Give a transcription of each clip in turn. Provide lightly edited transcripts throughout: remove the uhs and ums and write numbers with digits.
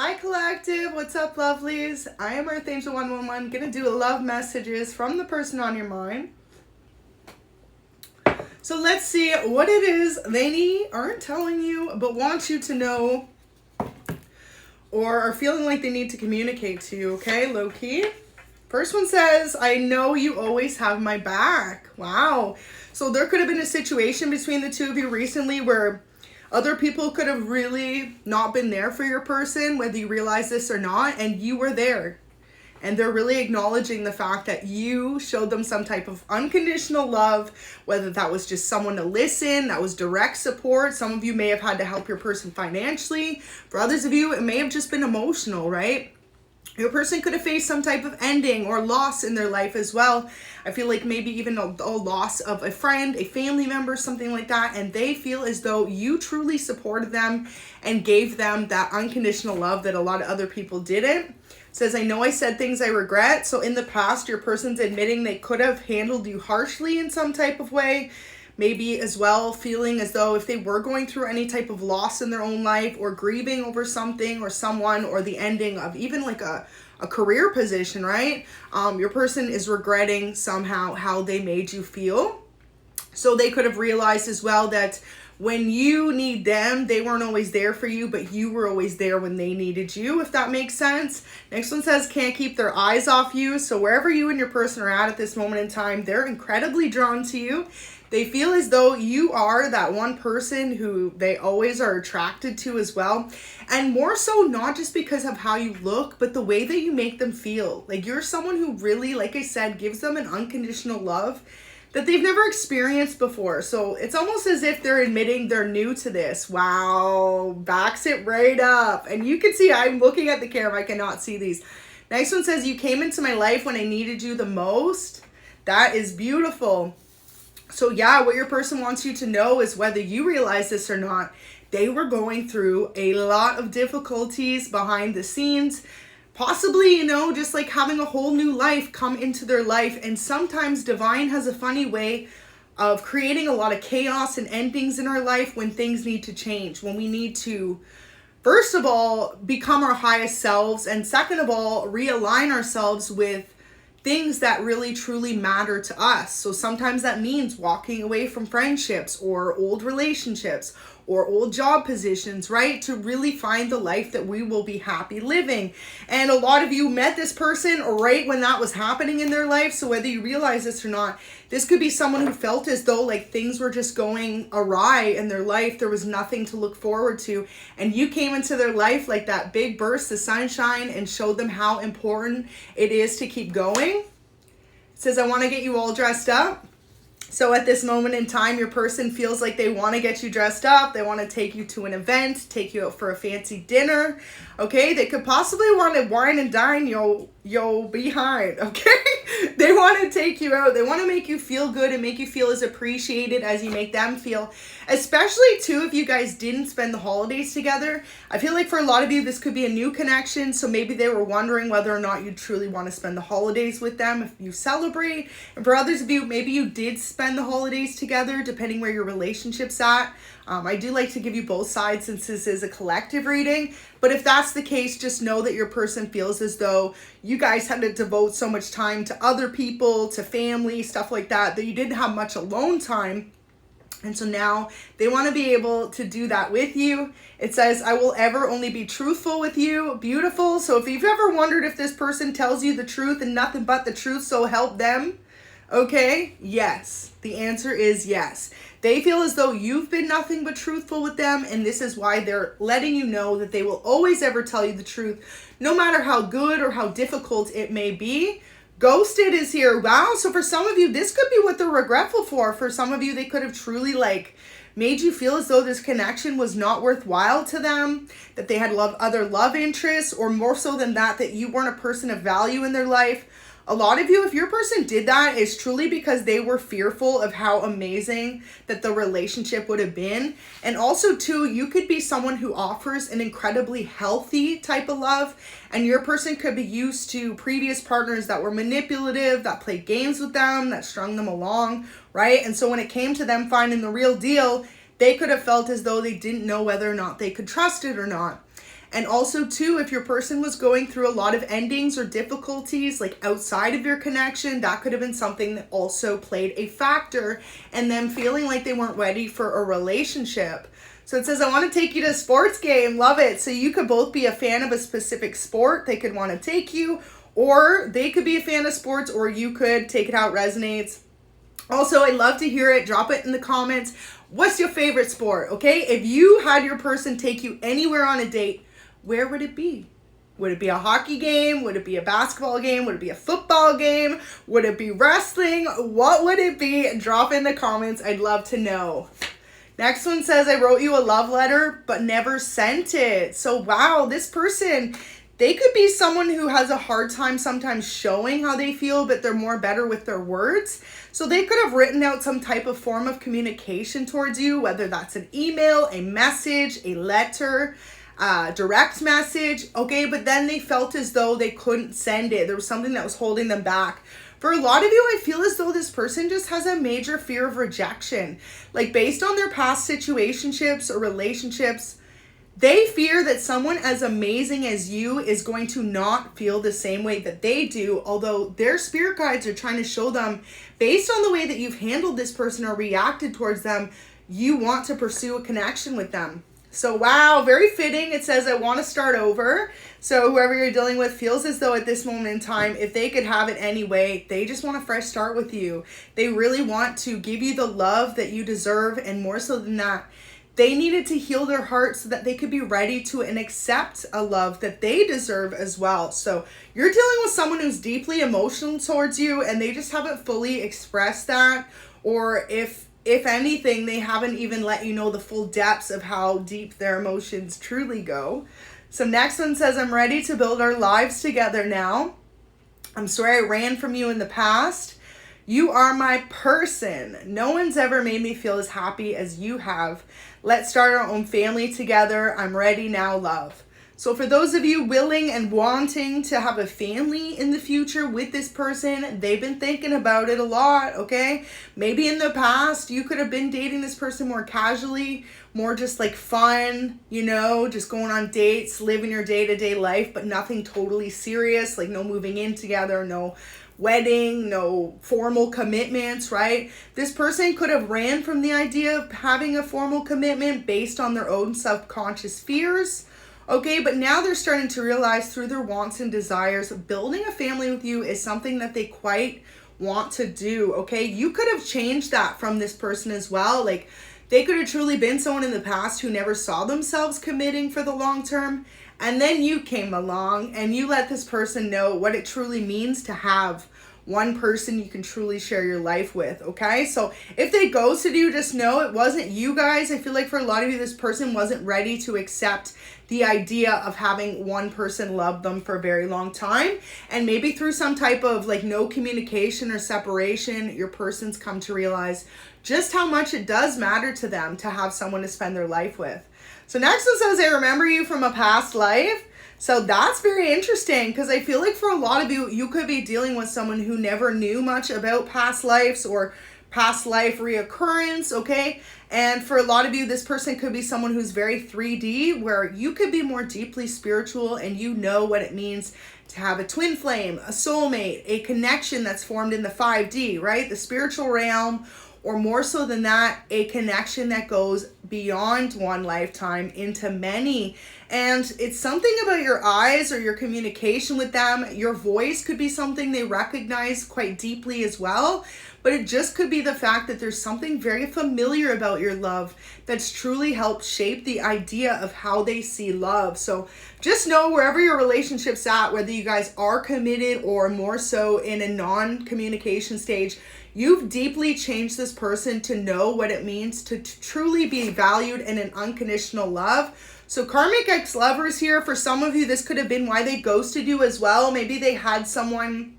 Hi collective, what's up lovelies? I am Earth Angel 111, gonna do love messages from the person on your mind. So let's see what it is they aren't telling you but want you to know or are feeling like they need to communicate to you, okay? Low key. First one says, I know you always have my back. Wow. So there could have been a situation between the two of you recently where other people could have really not been there for your person, whether you realize this or not, and you were there. And they're really acknowledging the fact that you showed them some type of unconditional love, whether that was just someone to listen, that was direct support. Some of you may have had to help your person financially. For others of you, it may have just been emotional, right? Your person could have faced some type of ending or loss in their life as well. I feel like maybe even a loss of a friend, a family member, something like that. And they feel as though you truly supported them and gave them that unconditional love that a lot of other people didn't. It says, I know I said things I regret. So in the past, your person's admitting they could have handled you harshly in some type of way. Maybe as well feeling as though if they were going through any type of loss in their own life or grieving over something or someone or the ending of even like a career position, right? Your person is regretting somehow how they made you feel. So they could have realized as well that when you need them, they weren't always there for you, but you were always there when they needed you, if that makes sense. Next one says, can't keep their eyes off you. So wherever you and your person are at this moment in time, they're incredibly drawn to you. They feel as though you are that one person who they always are attracted to as well. And more so, not just because of how you look, but the way that you make them feel. Like you're someone who really, like I said, gives them an unconditional love that they've never experienced before. So it's almost as if they're admitting they're new to this. Wow, backs it right up. And you can see I'm looking at the camera, I cannot see these. Next one says, you came into my life when I needed you the most. That is beautiful. So yeah, what your person wants you to know is whether you realize this or not, they were going through a lot of difficulties behind the scenes. Possibly, just like having a whole new life come into their life. And sometimes divine has a funny way of creating a lot of chaos and endings in our life when things need to change. When we need to, first of all, become our highest selves. And second of all, realign ourselves with things that really truly matter to us. So sometimes that means walking away from friendships or old relationships or old job positions, right? To really find the life that we will be happy living. And a lot of you met this person right when that was happening in their life. So whether you realize this or not, this could be someone who felt as though like things were just going awry in their life. There was nothing to look forward to. And you came into their life like that big burst of sunshine and showed them how important it is to keep going. It says, I want to get you all dressed up. So at this moment in time, your person feels like they want to get you dressed up. They want to take you to an event, take you out for a fancy dinner. Okay, they could possibly want to wine and dine yo behind. Okay, they want to take you out. They want to make you feel good and make you feel as appreciated as you make them feel. Especially too, if you guys didn't spend the holidays together. I feel like for a lot of you, this could be a new connection. So maybe they were wondering whether or not you truly want to spend the holidays with them if you celebrate. And for others of you, maybe you did spend the holidays together, depending where your relationship's at. I do like to give you both sides since this is a collective reading. But if that's the case, just know that your person feels as though you guys had to devote so much time to other people, to family, stuff like that, that you didn't have much alone time. And so now they want to be able to do that with you. It says, I will ever only be truthful with you. Beautiful. So if you've ever wondered if this person tells you the truth and nothing but the truth, so help them. Okay, yes. The answer is yes. They feel as though you've been nothing but truthful with them, and this is why they're letting you know that they will always ever tell you the truth, no matter how good or how difficult it may be. Ghosted is here. Wow, so for some of you, this could be what they're regretful for. For some of you, they could have truly made you feel as though this connection was not worthwhile to them, that they had other love interests, or more so than that, that you weren't a person of value in their life. A lot of you, if your person did that, is truly because they were fearful of how amazing that the relationship would have been. And also, too, you could be someone who offers an incredibly healthy type of love, and your person could be used to previous partners that were manipulative, that played games with them, that strung them along, right? And so when it came to them finding the real deal, they could have felt as though they didn't know whether or not they could trust it or not. And also too, if your person was going through a lot of endings or difficulties like outside of your connection, that could have been something that also played a factor in them feeling like they weren't ready for a relationship. So it says, I want to take you to a sports game. Love it. So you could both be a fan of a specific sport. They could want to take you, or they could be a fan of sports, or you could take it how it resonates. Also, I'd love to hear it. Drop it in the comments. What's your favorite sport? Okay, if you had your person take you anywhere on a date, where would it be? Would it be a hockey game? Would it be a basketball game? Would it be a football game? Would it be wrestling? What would it be? Drop in the comments. I'd love to know. Next one says, I wrote you a love letter, but never sent it. So wow, this person, they could be someone who has a hard time sometimes showing how they feel, but they're more better with their words. So they could have written out some type of form of communication towards you, whether that's an email, a message, a letter, direct message, okay? But then they felt as though they couldn't send it. There was something that was holding them back. For a lot of you, I feel as though this person just has a major fear of rejection. Like based on their past situationships or relationships, they fear that someone as amazing as you is going to not feel the same way that they do, although their spirit guides are trying to show them, based on the way that you've handled this person or reacted towards them, you want to pursue a connection with them. So wow, very fitting. It says, I want to start over. So whoever you're dealing with feels as though at this moment in time, if they could have it anyway, they just want a fresh start with you. They really want to give you the love that you deserve, and more so than that, they needed to heal their heart so that they could be ready to and accept a love that they deserve as well. So you're dealing with someone who's deeply emotional towards you, and they just haven't fully expressed that, or if anything, they haven't even let you know the full depths of how deep their emotions truly go. So next one says, I'm ready to build our lives together now. I'm sorry I ran from you in the past. You are my person. No one's ever made me feel as happy as you have. Let's start our own family together. I'm ready now, love. So for those of you willing and wanting to have a family in the future with this person, they've been thinking about it a lot, okay? Maybe in the past, you could have been dating this person more casually, more just like fun, you know, just going on dates, living your day-to-day life, but nothing totally serious, like no moving in together, no wedding, no formal commitments, right? This person could have ran from the idea of having a formal commitment based on their own subconscious fears. Okay, but now they're starting to realize through their wants and desires, building a family with you is something that they quite want to do, okay? You could have changed that from this person as well. Like, they could have truly been someone in the past who never saw themselves committing for the long term, and then you came along and you let this person know what it truly means to have one person you can truly share your life with, okay? So if they ghosted you, just know it wasn't you guys. I feel like for a lot of you, this person wasn't ready to accept the idea of having one person love them for a very long time. And maybe through some type of like no communication or separation, your person's come to realize just how much it does matter to them to have someone to spend their life with. So next one says, I remember you from a past life. So that's very interesting, because I feel like for a lot of you, you could be dealing with someone who never knew much about past lives or past life reoccurrence, okay? And for a lot of you, this person could be someone who's very 3D, where you could be more deeply spiritual and you know what it means to have a twin flame, a soulmate, a connection that's formed in the 5D, right? The spiritual realm, or more so than that, a connection that goes beyond one lifetime into many. And it's something about your eyes or your communication with them. Your voice could be something they recognize quite deeply as well. But it just could be the fact that there's something very familiar about your love that's truly helped shape the idea of how they see love. So just know wherever your relationship's at, whether you guys are committed or more so in a non-communication stage, you've deeply changed this person to know what it means to truly be valued in an unconditional love. So karmic ex-lovers here, for some of you, this could have been why they ghosted you as well. Maybe they had someone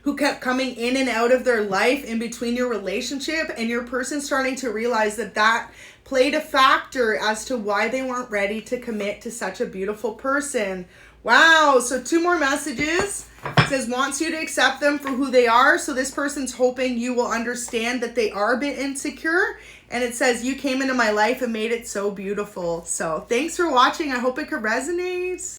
who kept coming in and out of their life in between your relationship, and your person starting to realize that that played a factor as to why they weren't ready to commit to such a beautiful person. Wow, so 2 more messages. It says, wants you to accept them for who they are. So this person's hoping you will understand that they are a bit insecure And it says, you came into my life and made it so beautiful. So thanks for watching. I hope it could resonate.